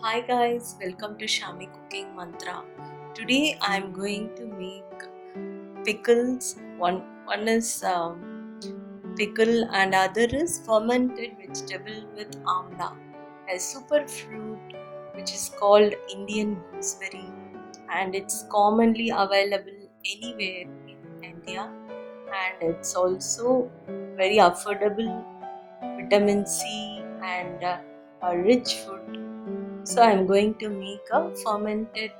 Hi guys, welcome to Shami Cooking Mantra. Today I am going to make pickles. One is pickle and other is fermented vegetable with amla, a super fruit which is called Indian gooseberry, and it's commonly available anywhere in India, and it's also very affordable, vitamin C and a rich food. So I'm going to make a fermented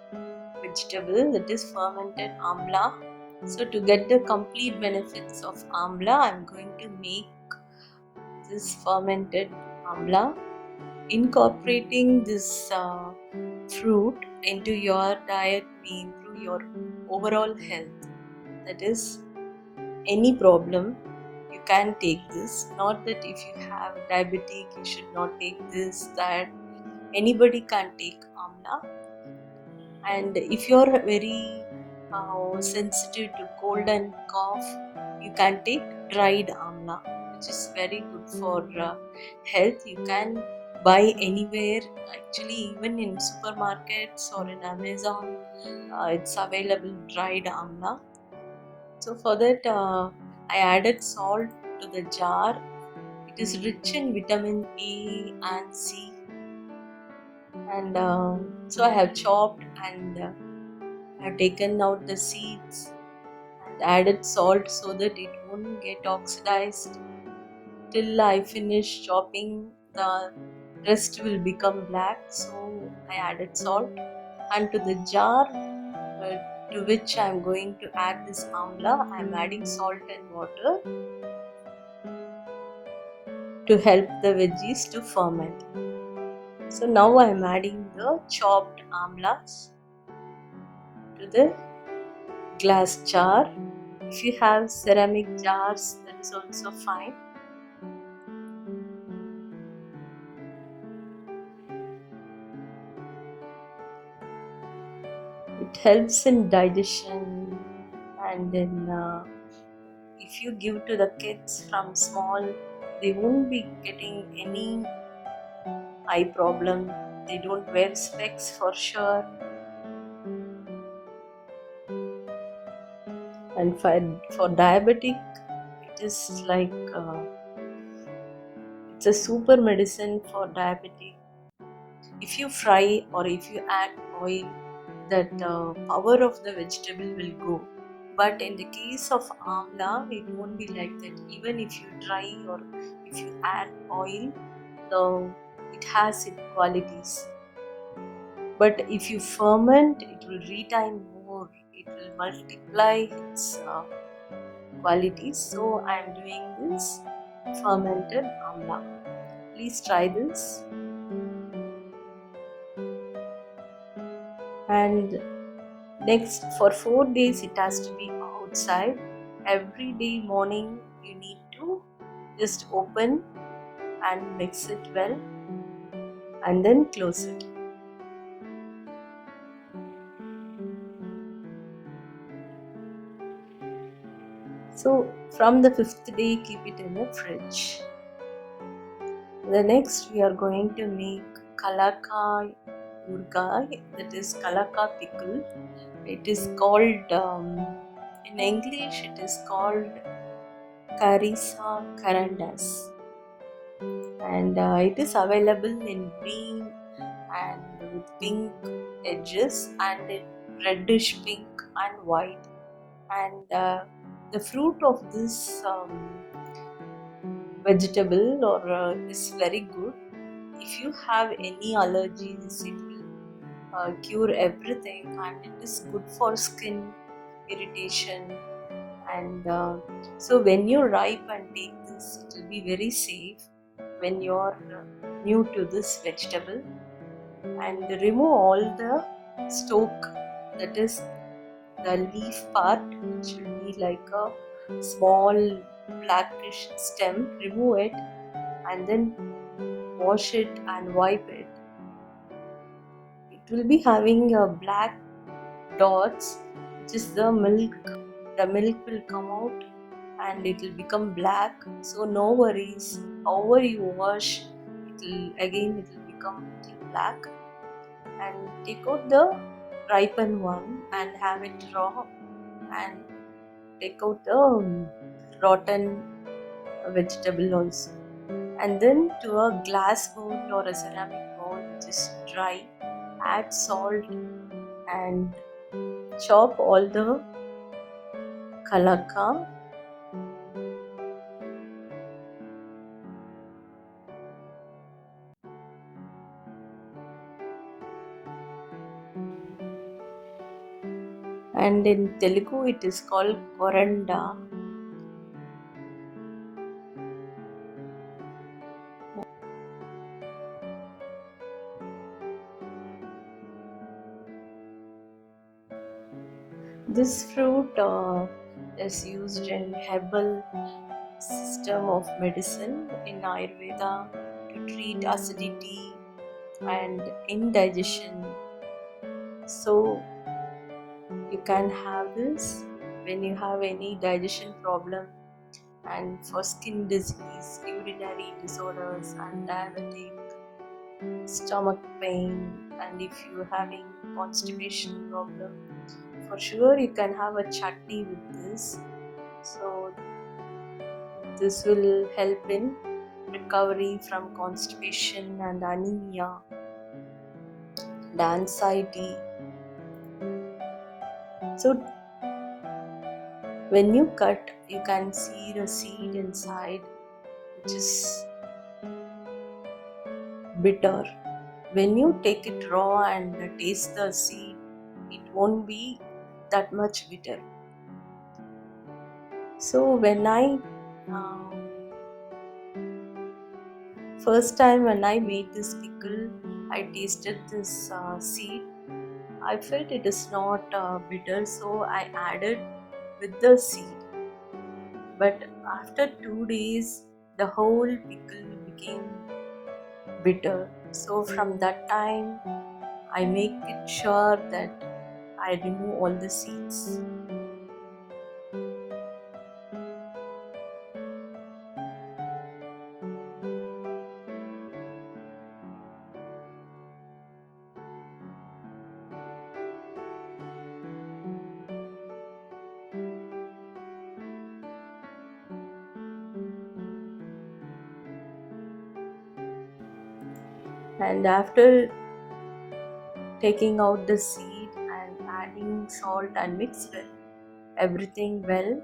vegetable, that is fermented amla. So to get the complete benefits of amla, I'm going to make this fermented amla. Incorporating this fruit into your diet may improve your overall health. That is, any problem you can take this. Not that if you have diabetic you should not take this, that anybody can take amla. And if you're very sensitive to cold and cough, you can take dried amla, which is very good for health. You can buy anywhere, actually even in supermarkets or in Amazon, it's available dried amla. So for that I added salt to the jar. It is rich in vitamin A and C, and so I have chopped and I have taken out the seeds and added salt so that it won't get oxidized. Till I finish chopping, the rest will become black. So I added salt, and to the jar to which I am going to add this amla, I am adding salt and water to help the veggies to ferment. So now I am adding the chopped amlas to the glass jar. If you have ceramic jars, that is also fine. It helps in digestion, and then if you give to the kids from small, they won't be getting any eye problem. They don't wear specs for sure. And for diabetic, it is like it's a super medicine for diabetic. If you fry or if you add oil, that power of the vegetable will go. But in the case of amla, it won't be like that. Even if you dry or if you add oil, it has its qualities. But if you ferment, it will retain more. It will multiply its qualities. So I am doing this fermented amla. Please try this. And next, for 4 days, it has to be outside. Every day morning, you need to just open and mix it well and then close it. So from the 5th day, keep it in the fridge. The next, we are going to make kalaka urgai, that is kalaka pickle. It is called in English, it is called Carissa carandas, and it is available in green and with pink edges and in reddish pink and white. And the fruit of this vegetable or is very good. If you have any allergies, it will cure everything, and it is good for skin irritation. And so when you ripe and take this, it will be very safe when you're new to this vegetable. And remove all the stalk, that is the leaf part, which will be like a small blackish stem. Remove it and then wash it and wipe it. It will be having a black dots, which is the milk. The milk will come out and it will become black. So no worries. However you wash, it will become black. and take out the ripened one and have it raw, and take out the rotten vegetable also. And then to a glass bowl or a ceramic bowl which is dry, add salt and chop all the kalaka. And in Telugu it is called koranda. This fruit is used in herbal system of medicine in Ayurveda to treat acidity and indigestion. So you can have this when you have any digestion problem, and for skin disease, urinary disorders, and diabetic, stomach pain, and if you're having constipation problem, for sure you can have a chutney with this. So this will help in recovery from constipation and anemia and anxiety. So when you cut, you can see the seed inside, which is bitter. When you take it raw and taste the seed, it won't be that much bitter. So when I first time when I made this pickle, I tasted this seed. I felt it is not bitter, so I added with the seed. But after 2 days, the whole pickle became bitter. So from that time, I make it sure that I remove all the seeds. And after taking out the seed and adding salt and mix everything well,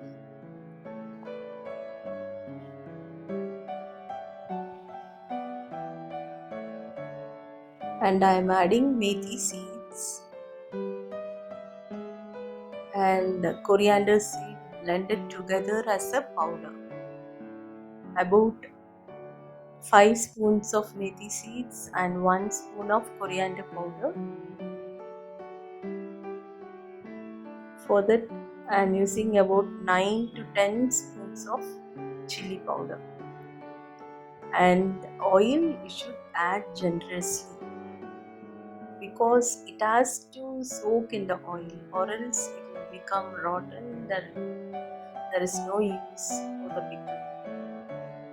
and I am adding methi seeds and coriander seed blended together as a powder. About 5 spoons of methi seeds and 1 spoon of coriander powder. For that, I am using about 9 to 10 spoons of chili powder. And oil you should add generously, because it has to soak in the oil, or else it will become rotten. There is no use for the pickle.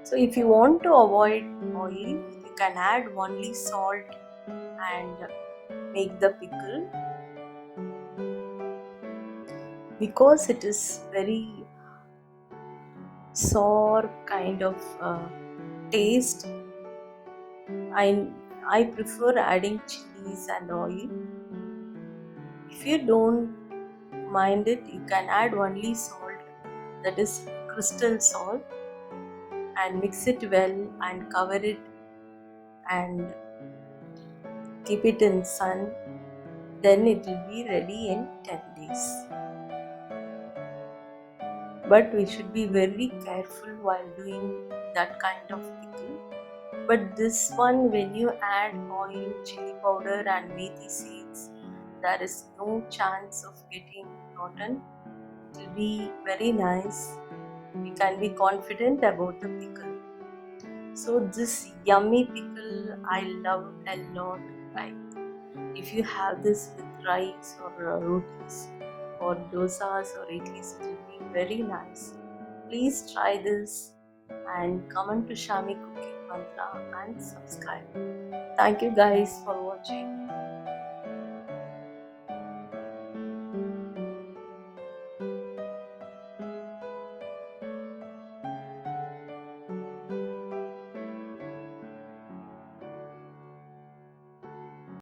So if you want to avoid oil, you can add only salt and make the pickle. Because it is very sour kind of taste, I prefer adding chilies and oil. If you don't mind it, you can add only salt, that is crystal salt, and mix it well and cover it and keep it in sun. Then it will be ready in 10 days. But we should be very careful while doing that kind of pickle. But this one, when you add oil, chili powder and methi seeds, there is no chance of getting rotten. It will be very nice. We can be confident about the pickle. So this yummy pickle I love a lot. If you have this with rice or rotis or dosas or idlis, it will be very nice. Please try this and comment to Shami Cooking Mantra and subscribe. Thank you guys for watching.